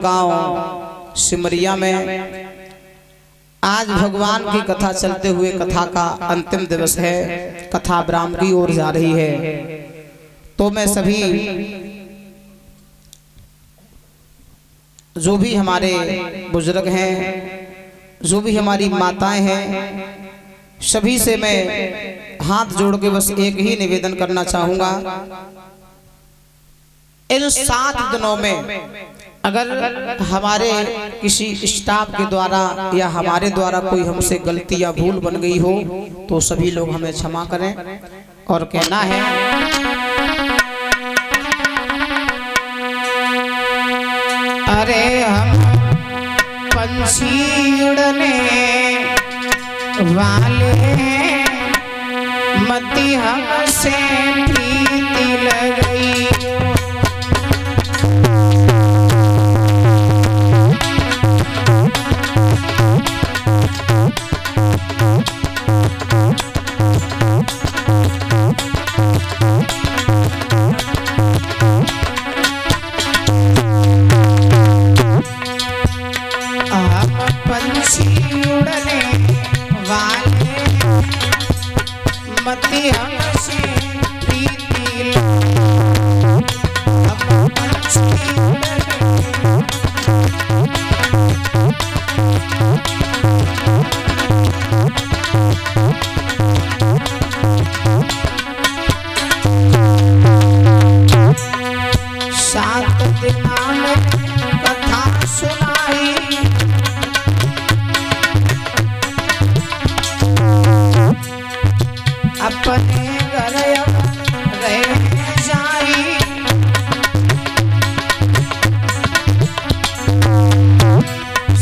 गांव सिमरिया में आज भगवान की कथा चलते हुए कथा का अंतिम दिवस है। कथा विराम की ओर जा रही है। तो मैं सभी जो भी हमारे बुजुर्ग हैं, जो भी हमारी माताएं हैं, सभी से मैं हाथ जोड़ के बस एक ही निवेदन करना चाहूंगा। इन 7 दिनों में अगर हमारे किसी स्टाफ के द्वारा या हमारे द्वारा कोई हमसे गलती या भूल बन गई हो तो सभी लोग हमें क्षमा करें। और कहना है, अरे हम पंछी उड़ने वाले मती हमसे प्रीति लग गई। अपने घर रह जाई,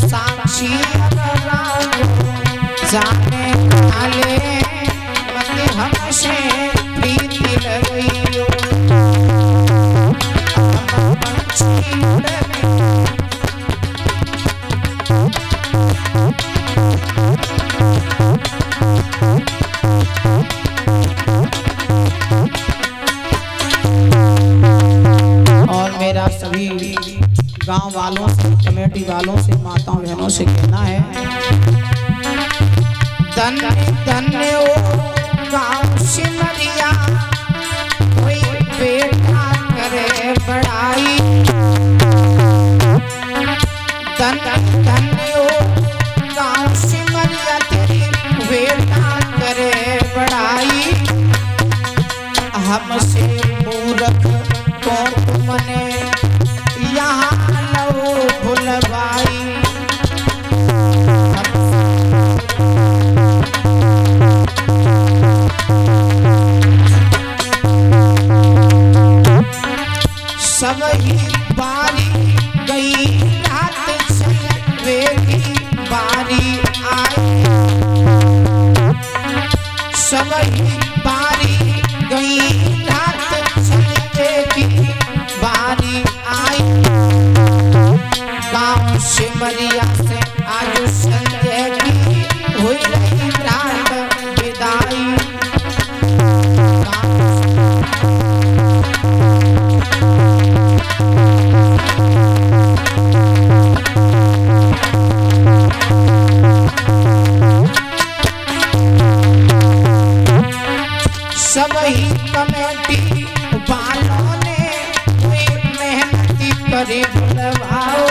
साक्षी जाने वाले मत हमसे प्रीति लग गई। सभी गांव वालों से, कमेटी वालों से, माताओं बहनों से कहना है, धन्य धन्य ओ गांव सिमरिया, कोई बेटा करे बड़ाई। धन्य धन्य ओ गांव सिमरिया, तेरी बेटा करे बड़ाई। हमसे मूर्ख को तुमने यहाँ लो भुलवाई। सब ही बारी गई रात, चलवे की बारी आई। सब ही बारी गई रात, चलवे की बारी आई। गाँव सिमरिया से आज संजय की हुई रही रात विदाई। सब ही कमेटी वालों ने हुई मेहनती करे बुलवाओ।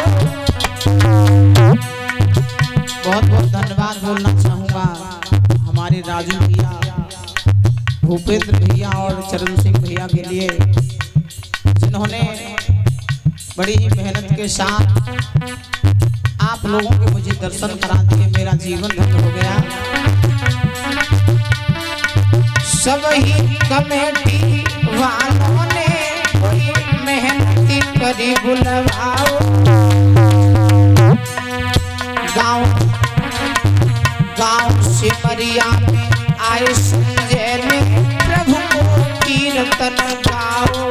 बहुत बहुत धन्यवाद बोलना चाहूँगा हमारे राजू भैया, भूपेंद्र भैया और चरण सिंह भैया के लिए, जिन्होंने बड़ी ही मेहनत के साथ आप लोगों के मुझे दर्शन करा दिए। मेरा जीवन धन्य हो गया। सब ही कमेटी वालों ने मेहनती करी बुलवाओ। गाँव सिमरिया में आए संजय में प्रभु को कीर्तन गाओ।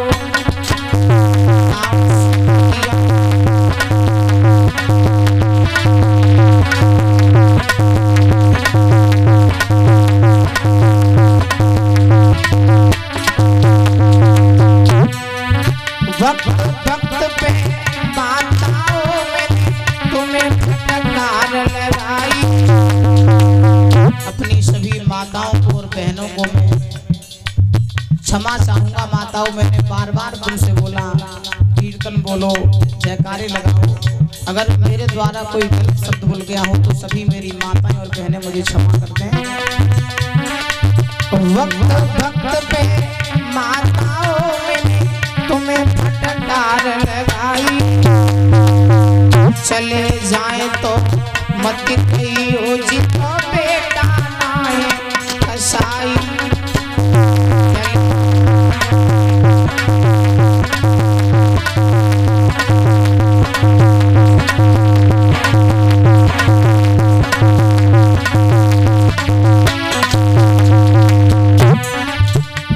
भक्त भक्त पे माताओं लगाओ। अगर मेरे द्वारा कोई गलत शब्द बोल गया हो तो सभी मेरी माताएं और बहनें मुझे क्षमा कर दें। वक्त वक्त पे माताओं मैंने तुम्हें फटकार लगाई, चले जाए तो मत कहियो जितो बेटा नाए कसाई।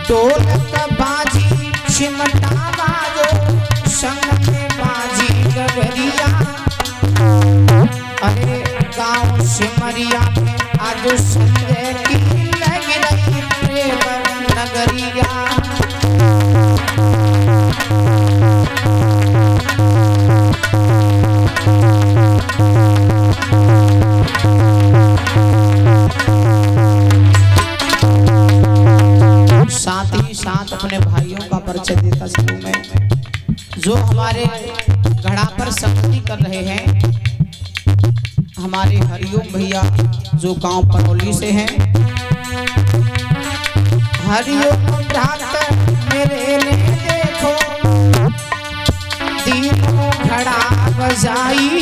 ढोलक बाजी चिमटा बाजो संग में बाजी गगरिया, अरे गाँव सिमरिया में आज संजय की लग रही प्रेम नगरिया। साथ ही साथ अपने भाइयों का परिचय देता चलूं मैं, जो हमारे घड़ा पर संगति कर रहे हैं। हमारे हरिओम भैया जो गांव परौली से हैं। हरिओम भ्रात मेरे ने देखो तीनों घड़ा बजाई,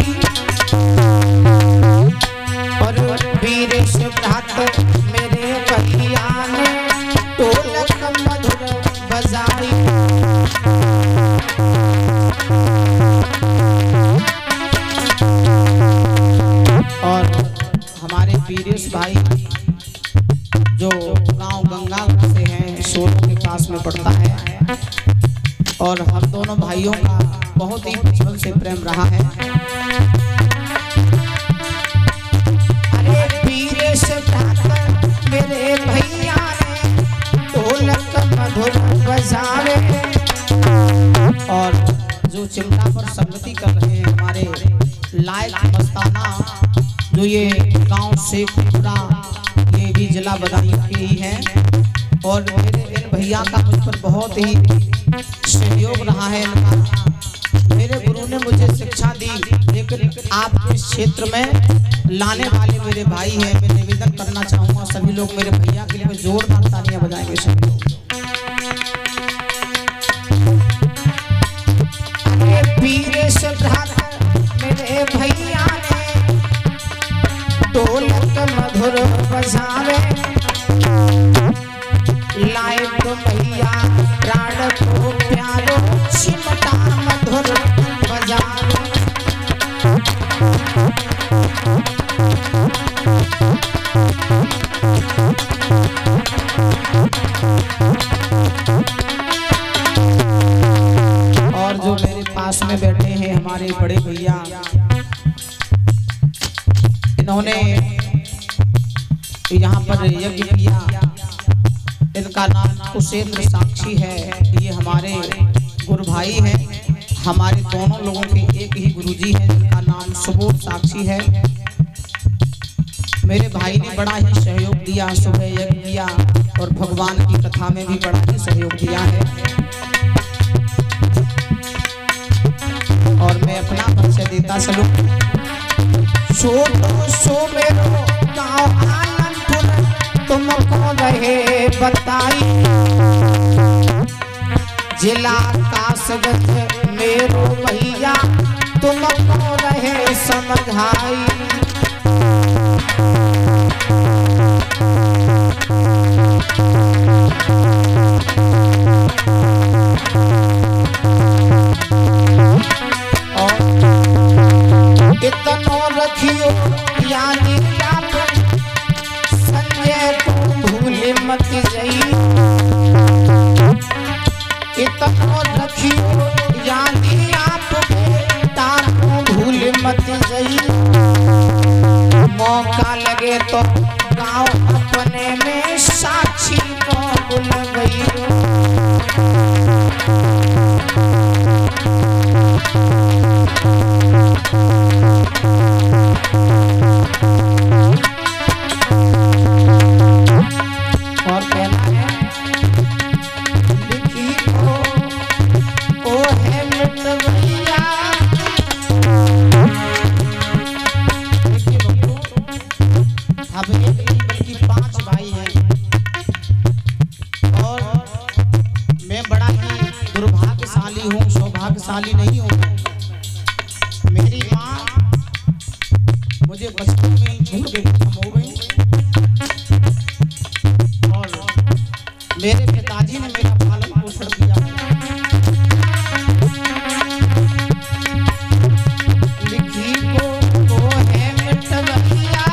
और वीरेश भ्रात मेरे भैया ने ढोलक मधुर बजाई। और हमारे वीरेश भाई जो गांव गंगा से हैं, सोनू के पास में पड़ता है, और हम दोनों भाइयों का बहुत ही बचपन से प्रेम रहा है। अरे वीरेश मेरे भैया ने ढोलक मधुर बजावे, और जो चिमटा पर संगति कर रहे हैं हमारे लायक मस्ताना, जो ये गांव से पूरा ये भी जिला बदायूं के ही हैं। और मेरे इन भैया का मुझ पर बहुत ही सहयोग रहा है इनका। मेरे गुरु ने मुझे शिक्षा दी, लेकिन आपके क्षेत्र में लाने वाले मेरे भाई हैं। मैं निवेदन करना चाहूँगा सभी लोग मेरे भैया के लिए जोरदार तालियां बजाएंगे सभी लोग। वीरेश भ्रात मेरे भैया ने ढोलक मधुर बजावे, लाए तो भैया प्राण को प्यारो चिमटा मधुर बजावे। और जो मेरे पास में बैठे हैं हमारे बड़े भैया, इन्होंने यहाँ पर यज्ञ किया। इनका नाम कुशेंद्र साक्षी है। ये हमारे गुरु भाई हैं। हमारे दोनों लोगों के एक ही गुरुजी हैं जिनका नाम सुबोध साक्षी है। मेरे भाई ने बड़ा ही सहयोग दिया, सुबह यज्ञ किया और भगवान की कथा में भी बड़ा ही सहयोग दिया है। और मैं अपना परिचय देता चलूं। सो मेरो गाँव आनंदपुर तुमको रहे बताई, जिला कासगंज मेरो भैया तुमको रहे समझाई। इतना रखियो यानी आप संजय को भूल मत जाई, इतना रखियो यानी आप बेटा को भूल मत जाई। मौका लगे तो गाँव अपने में साक्षी को बुलवाई। मुझे बचपन में ही छोड़ के खत्म हो गई और मेरे पिताजी ने मेरा पालन पोषण किया है। लिखी को है मिटवैया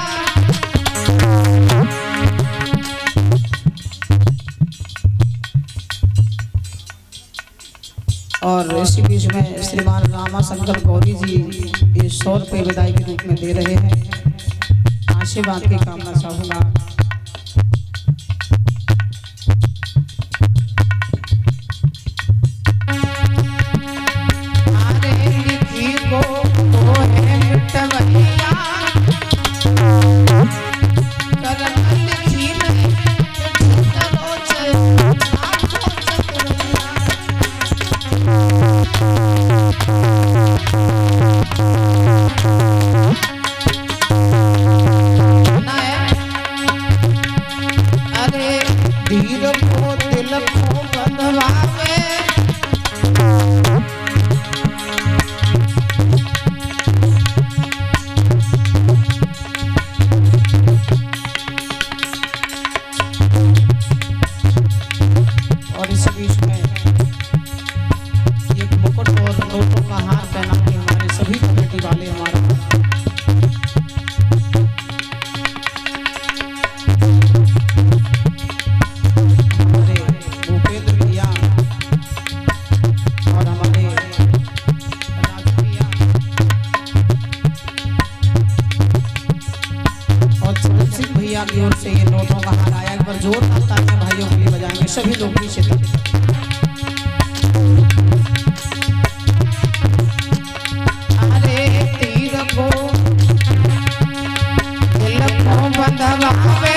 और इसी बीच में श्रीमान रामा शंकर गौरी जी ये 100 रुपये विदाई के रूप में दे रहे हैं। आशीर्वाद की कामना चाहूँगा। की ओर से ये नोटों का हार आया। एक बार जोरदार तालियां भाइयों के लिए बजाएंगे सभी लोग पीछे तक। अरे तीर को दिल को बंधवावे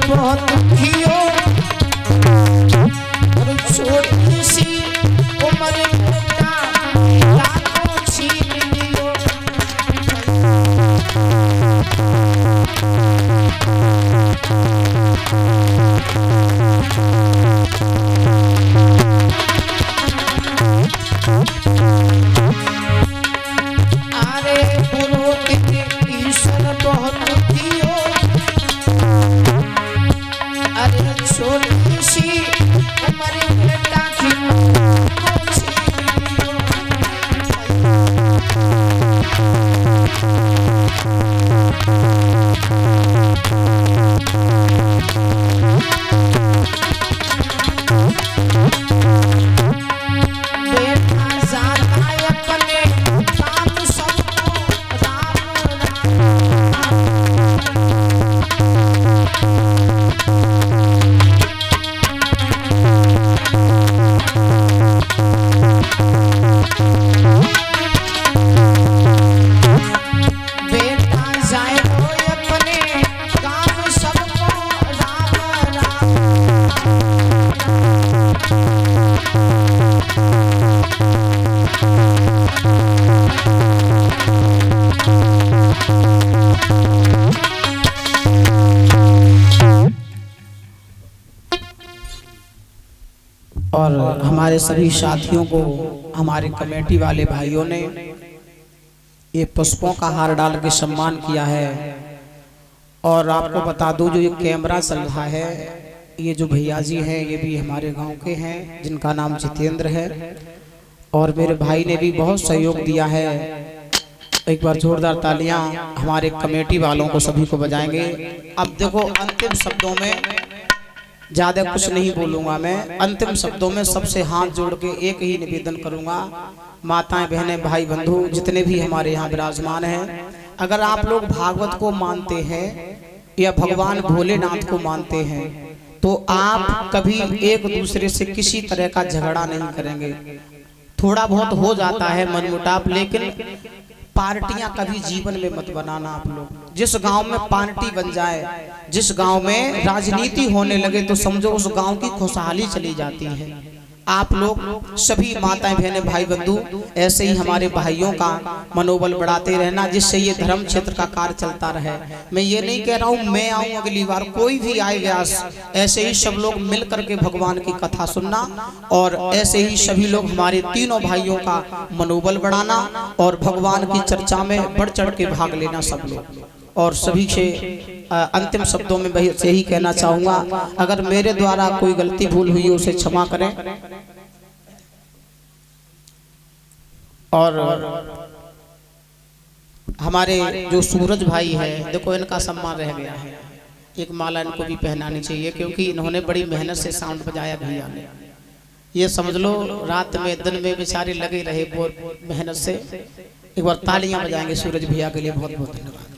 बहुत दुखियो और छोटी सी उम्र में लाखों छीन लियो। अरे बोलो तेरे ईश्वर बहुत दुखियो छोटी सी उम्र में और हमारे सभी साथियों को हमारे कमेटी वाले भाइयों ने ये पुष्पों का हार डाल के सम्मान किया है। और आपको बता दूं जो ये कैमरा चल रहा है ये जो भैया जी हैं ये भी हमारे गांव के हैं जिनका नाम जितेंद्र है और मेरे भाई ने भी बहुत सहयोग दिया है। एक बार जोरदार तालियां हमारे कमेटी वालों को सभी को बजाएंगे। अब देखो अंतिम शब्दों में ज्यादा कुछ नहीं बोलूंगा मैं, अंतिम शब्दों में सबसे हाथ जोड़ के एक ही निवेदन करूंगा। माताएं बहनें भाई बंधु जितने भी हमारे यहाँ विराजमान हैं, अगर आप लोग भागवत को मानते हैं या भगवान भोलेनाथ को मानते हैं तो आप कभी एक दूसरे से किसी तरह का झगड़ा नहीं करेंगे। थोड़ा बहुत हो जाता है मनमुटाव, लेकिन पार्टियां कभी जीवन में मत बनाना आप लोग। जिस गांव में पार्टी बन जाए, जिस गांव में राजनीति होने लगे तो समझो उस गांव की खुशहाली चली जाती है। आप लोग सभी माताएं बहनें भाई बंधु ऐसे ही हमारे भाइयों का मनोबल बढ़ाते रहना, जिससे ये धर्म क्षेत्र का कार्य चलता रहे। मैं ये नहीं कह रहा हूँ मैं आऊँ अगली बार, कोई भी आए व्यास, ऐसे ही सब लोग मिल करके भगवान की कथा सुनना और ऐसे ही सभी लोग हमारे तीनों भाइयों का मनोबल बढ़ाना और भगवान की चर्चा में बढ़ चढ़ के भाग लेना सब लोग। और सभी से अंतिम शब्दों में वही से ही कहना चाहूँगा, अगर मेरे द्वारा कोई गलती भूल हुई उसे क्षमा करें। और हमारे जो सूरज भाई है, देखो इनका सम्मान रह गया है, एक माला इनको भी पहनानी चाहिए क्योंकि इन्होंने बड़ी मेहनत से साउंड बजाया भैया ने। ये समझ लो रात में दिन में बेचारे लगे रहे बहुत मेहनत से। एक बार तालियां बजाएंगे सूरज भैया के लिए, बहुत बहुत धन्यवाद।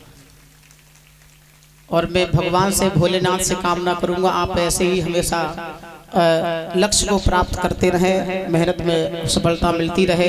और मैं भगवान से भोलेनाथ से कामना करूंगा आप ऐसे ही हमेशा लक्ष्य को प्राप्त करते रहें, मेहनत में सफलता मिलती रहे।